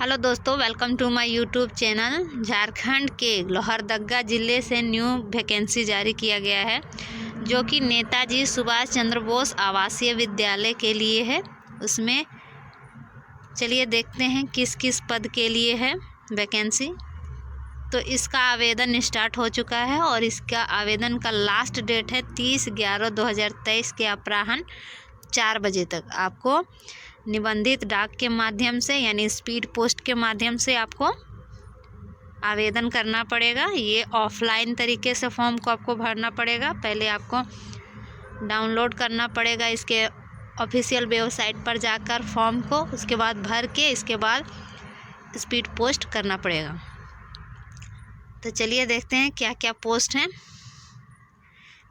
Hello दोस्तों, welcome to my YouTube channel. Jharkhand के लोहरदगा ज़िले से न्यू वैकेंसी जारी किया गया है, जो कि नेताजी सुभाष चंद्र बोस आवासीय विद्यालय के लिए है। उसमें चलिए देखते हैं किस किस पद के लिए है वैकेंसी। तो इसका आवेदन स्टार्ट हो चुका है और इसका आवेदन का लास्ट डेट है 30/11/2023 के अपराह्न 4 बजे तक। आपको निबंधित डाक के माध्यम से यानी स्पीड पोस्ट के माध्यम से आपको आवेदन करना पड़ेगा। ये ऑफलाइन तरीके से फॉर्म को आपको भरना पड़ेगा। पहले आपको डाउनलोड करना पड़ेगा इसके ऑफिशियल वेबसाइट पर जाकर फॉर्म को, उसके बाद भर के इसके बाद स्पीड पोस्ट करना पड़ेगा। तो चलिए देखते हैं क्या क्या पोस्ट हैं।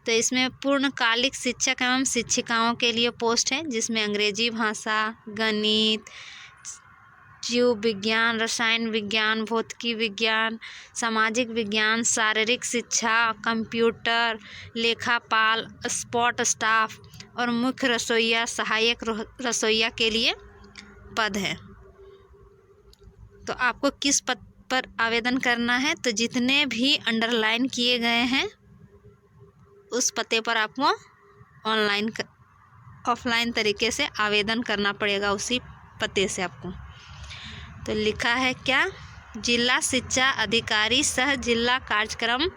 तो इसमें पूर्णकालिक शिक्षक एवं शिक्षिकाओं के लिए पोस्ट है, जिसमें अंग्रेजी भाषा, गणित, जीव विज्ञान, रसायन विज्ञान, भौतिकी विज्ञान, सामाजिक विज्ञान, शारीरिक शिक्षा, कंप्यूटर, लेखापाल, स्पोर्ट स्टाफ और मुख्य रसोइया, सहायक रसोइया के लिए पद है। तो आपको किस पद पर आवेदन करना है? तो जितने भी अंडरलाइन किए गए हैं उस पते पर आपको ऑफलाइन तरीके से आवेदन करना पड़ेगा, उसी पते से आपको। तो लिखा है क्या? जिला शिक्षा अधिकारी सह जिला कार्यक्रम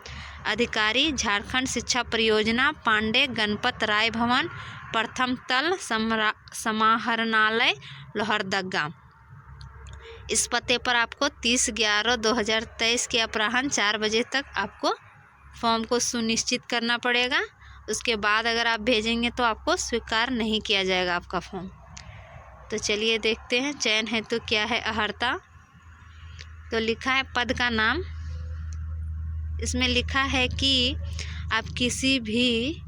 अधिकारी, झारखंड शिक्षा परियोजना, पांडे गणपत राय भवन, प्रथम तल, समाहरणालय, लोहरदगा। इस पते पर आपको 30/11/2023 के अपराह्न 4 बजे तक आपको फॉर्म को सुनिश्चित करना पड़ेगा। उसके बाद अगर आप भेजेंगे तो आपको स्वीकार नहीं किया जाएगा आपका फॉर्म। तो चलिए देखते हैं चयन हेतु क्या है अर्हता। तो लिखा है पद का नाम। इसमें लिखा है कि आप किसी भी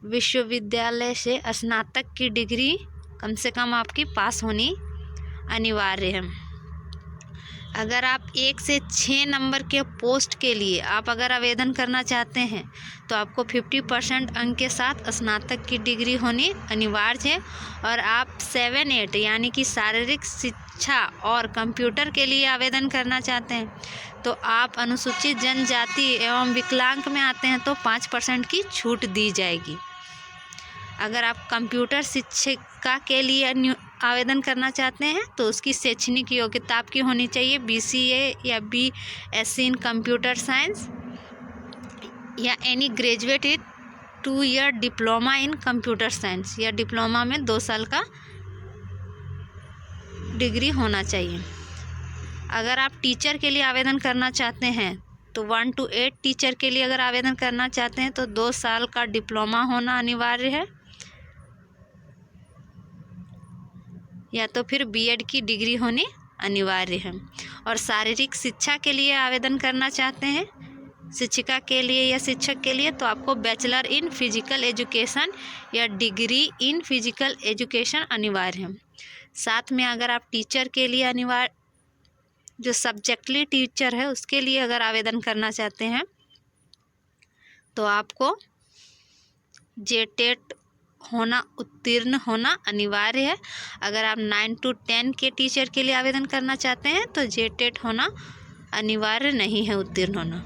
विश्वविद्यालय से स्नातक की डिग्री कम से कम आपकी पास होनी अनिवार्य है। अगर आप 1 से 6 नंबर के पोस्ट के लिए आप अगर आवेदन करना चाहते हैं तो आपको 50% अंक के साथ स्नातक की डिग्री होनी अनिवार्य है। और आप 7-8 यानी कि शारीरिक शिक्षा और कंप्यूटर के लिए आवेदन करना चाहते हैं तो आप अनुसूचित जनजाति एवं विकलांग में आते हैं तो 5% की छूट दी जाएगी। अगर आप कंप्यूटर शिक्षिका के लिए आवेदन करना चाहते हैं तो उसकी शैक्षणिक योग्यता आपकी होनी चाहिए BCA या BSc इन कंप्यूटर साइंस या any graduate 2 year diploma in computer science, या डिप्लोमा में 2 साल का डिग्री होना चाहिए। अगर आप टीचर के लिए आवेदन करना चाहते हैं तो 1 to 8 टीचर के लिए अगर आवेदन करना चाहते हैं तो 2 साल का डिप्लोमा होना अनिवार्य है, या तो फिर B.Ed की डिग्री होनी अनिवार्य है। और शारीरिक शिक्षा के लिए आवेदन करना चाहते हैं शिक्षिका के लिए या शिक्षक के लिए तो आपको बैचलर इन फिजिकल एजुकेशन या डिग्री इन फिजिकल एजुकेशन अनिवार्य है। साथ में अगर आप टीचर के लिए अनिवार्य जो सब्जेक्टली टीचर है उसके लिए अगर आवेदन करना चाहते हैं तो आपको JTET उत्तीर्ण होना अनिवार्य है। अगर आप 9 to 10 के टीचर के लिए आवेदन करना चाहते हैं तो JTET होना अनिवार्य नहीं है, उत्तीर्ण होना।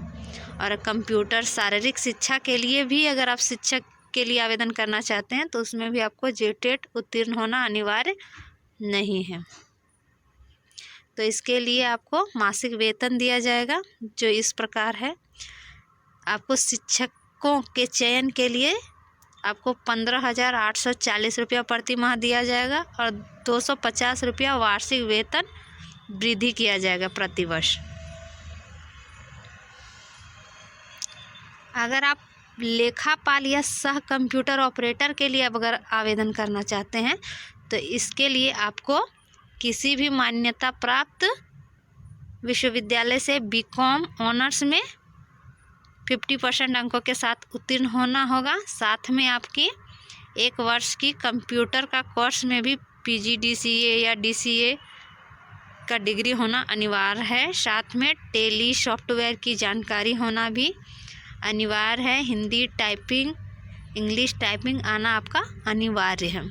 और कंप्यूटर शारीरिक शिक्षा के लिए भी अगर आप शिक्षक के लिए आवेदन करना चाहते हैं तो उसमें भी आपको JTET उत्तीर्ण होना अनिवार्य नहीं है। तो इसके लिए आपको मासिक वेतन दिया जाएगा जो इस प्रकार है। आपको शिक्षकों के चयन के लिए आपको 15,840 रुपया प्रति माह दिया जाएगा और 250 रुपया वार्षिक वेतन वृद्धि किया जाएगा प्रति वर्ष। अगर आप लेखापाल या सह कंप्यूटर ऑपरेटर के लिए अगर आवेदन करना चाहते हैं तो इसके लिए आपको किसी भी मान्यता प्राप्त विश्वविद्यालय से BCom ऑनर्स में 50% अंकों के साथ उत्तीर्ण होना होगा। साथ में आपकी 1 वर्ष की कंप्यूटर का कोर्स में भी PGDCA या DCA का डिग्री होना अनिवार्य है। साथ में टेली सॉफ्टवेयर की जानकारी होना भी अनिवार्य है। हिंदी टाइपिंग, इंग्लिश टाइपिंग आना आपका अनिवार्य है।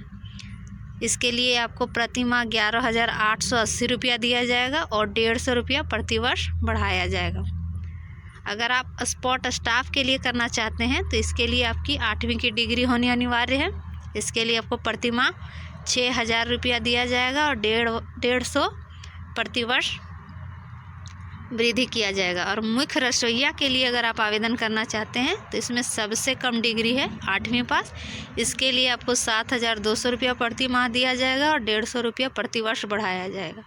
इसके लिए आपको प्रति माह 11,880 रुपया दिया जाएगा और 150 रुपया प्रतिवर्ष बढ़ाया जाएगा। अगर आप स्पॉट स्टाफ के लिए करना चाहते हैं तो इसके लिए आपकी 8वीं की डिग्री होनी अनिवार्य है। इसके लिए आपको प्रति माह 6,000 रुपया दिया जाएगा और 150 प्रतिवर्ष वृद्धि किया जाएगा। और मुख्य रसोइया के लिए अगर आप आवेदन करना चाहते हैं तो इसमें सबसे कम डिग्री है 8वीं पास। इसके लिए आपको 7,200 रुपया प्रति माह दिया जाएगा और 150 रुपया प्रतिवर्ष बढ़ाया जाएगा।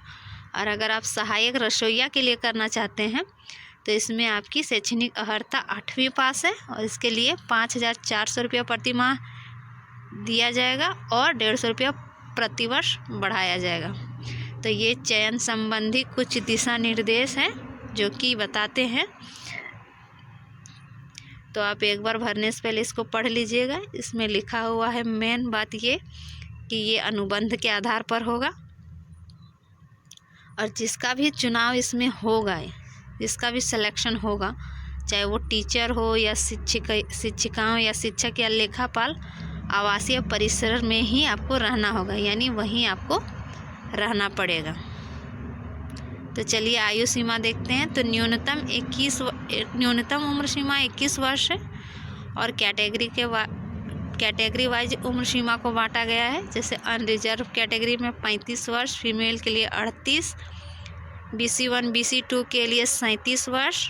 और अगर आप सहायक रसोइया के लिए करना चाहते हैं तो इसमें आपकी शैक्षणिक अर्हता 8वीं पास है और इसके लिए 5,400 रुपया प्रति माह दिया जाएगा और 150 रुपया प्रतिवर्ष बढ़ाया जाएगा। तो ये चयन संबंधी कुछ दिशा निर्देश हैं जो कि बताते हैं। तो आप एक बार भरने से पहले इसको पढ़ लीजिएगा। इसमें लिखा हुआ है मेन बात ये कि ये अनुबंध के आधार पर होगा और जिसका भी चुनाव इसमें होगा, जिसका भी सिलेक्शन होगा, चाहे वो टीचर हो या शिक्षिकाओं या शिक्षक या लेखापाल, आवासीय परिसर में ही आपको रहना होगा, यानी वहीं आपको रहना पड़ेगा। तो चलिए आयु सीमा देखते हैं। तो न्यूनतम उम्र सीमा 21 वर्ष है और कैटेगरी वाइज उम्र सीमा को बांटा गया है। जैसे अनरिजर्व कैटेगरी में 35 वर्ष, फीमेल के लिए 38, BC1 BC2 के लिए 37 वर्ष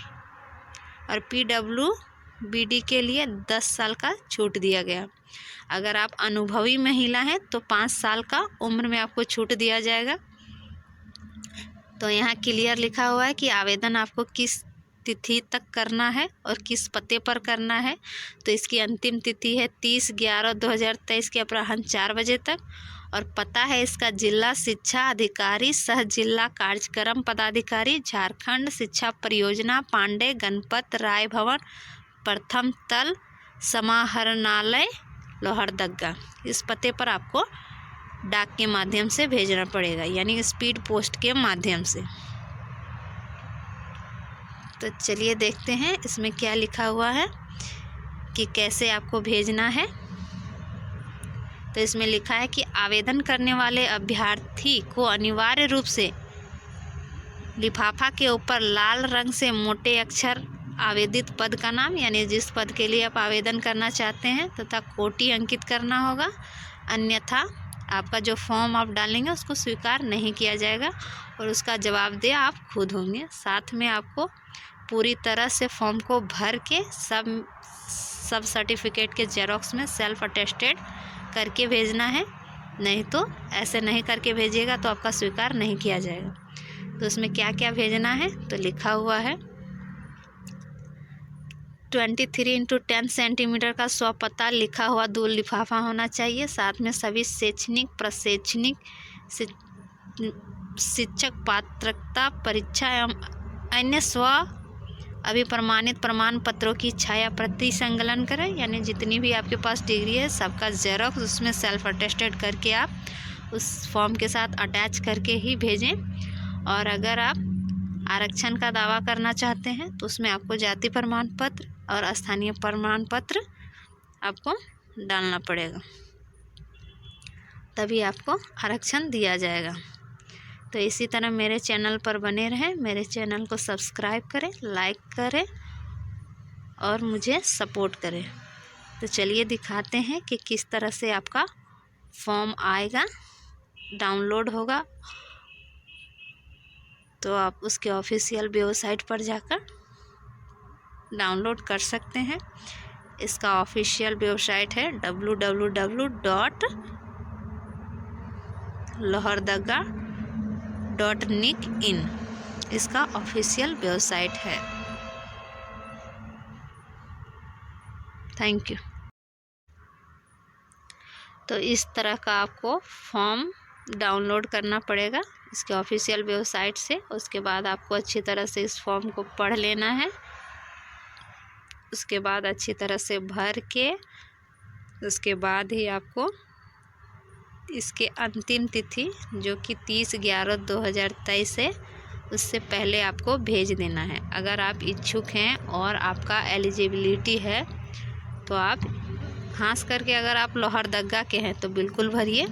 और PWBD के लिए 10 साल का छूट दिया गया। अगर आप अनुभवी महिला हैं तो 5 साल का उम्र में आपको छूट दिया जाएगा। तो यहाँ क्लियर लिखा हुआ है कि आवेदन आपको किस तिथि तक करना है और किस पते पर करना है। तो इसकी अंतिम तिथि है 30/11/2023 के अपराह्न 4 बजे तक और पता है इसका जिला शिक्षा अधिकारी सह जिला कार्यक्रम पदाधिकारी झारखंड शिक्षा परियोजना पांडे गणपत राय भवन प्रथम तल समाहरणालय लोहरदग्गा। इस पते पर आपको डाक के माध्यम से भेजना पड़ेगा, यानी स्पीड पोस्ट के माध्यम से। तो चलिए देखते हैं इसमें क्या लिखा हुआ है कि कैसे आपको भेजना है। तो इसमें लिखा है कि आवेदन करने वाले अभ्यर्थी को अनिवार्य रूप से लिफाफा के ऊपर लाल रंग से मोटे अक्षर आवेदित पद का नाम, यानी जिस पद के लिए आप आवेदन करना चाहते हैं, तथा कोटि अंकित करना होगा, अन्यथा आपका जो फॉर्म आप डालेंगे उसको स्वीकार नहीं किया जाएगा और उसका जवाबदेह आप खुद होंगे। साथ में आपको पूरी तरह से फॉर्म को भर के सब सर्टिफिकेट के जेरोक्स में सेल्फ अटेस्टेड करके भेजना है, नहीं तो ऐसे नहीं करके भेजिएगा तो आपका स्वीकार नहीं किया जाएगा। तो उसमें क्या क्या भेजना है तो लिखा हुआ है 23x10 सेंटीमीटर का स्वपता लिखा हुआ 2 लिफाफा होना चाहिए। साथ में सभी शैक्षणिक प्रशैक्षणिक शिक्षक पात्रता परीक्षा एवं अन्य स्व अभिप्रमाणित प्रमाण पत्रों की छाया प्रति संकलन करें, यानी जितनी भी आपके पास डिग्री है सबका जेरोक्स उसमें सेल्फ अटेस्टेड करके आप उस फॉर्म के साथ अटैच करके ही भेजें। और अगर आप आरक्षण का दावा करना चाहते हैं तो उसमें आपको जाति प्रमाण पत्र और स्थानीय प्रमाण पत्र आपको डालना पड़ेगा, तभी आपको आरक्षण दिया जाएगा। तो इसी तरह मेरे चैनल पर बने रहें, मेरे चैनल को सब्सक्राइब करें, लाइक करें और मुझे सपोर्ट करें। तो चलिए दिखाते हैं कि किस तरह से आपका फॉर्म आएगा, डाउनलोड होगा। तो आप उसके ऑफिशियल वेबसाइट पर जाकर डाउनलोड कर सकते हैं। इसका ऑफिशियल वेबसाइट है www.lohardaga.nic.in। इसका ऑफिशियल वेबसाइट है। Thank you. तो इस तरह का आपको फॉर्म डाउनलोड करना पड़ेगा इसके ऑफिशियल वेबसाइट से। उसके बाद आपको अच्छी तरह से इस फॉर्म को पढ़ लेना है, उसके बाद अच्छी तरह से भर के उसके बाद ही आपको इसके अंतिम तिथि जो कि 30/11/2023 है उससे पहले आपको भेज देना है। अगर आप इच्छुक हैं और आपका एलिजिबिलिटी है तो आप खास करके अगर आप लोहरदग्गा के हैं तो बिल्कुल भरिए।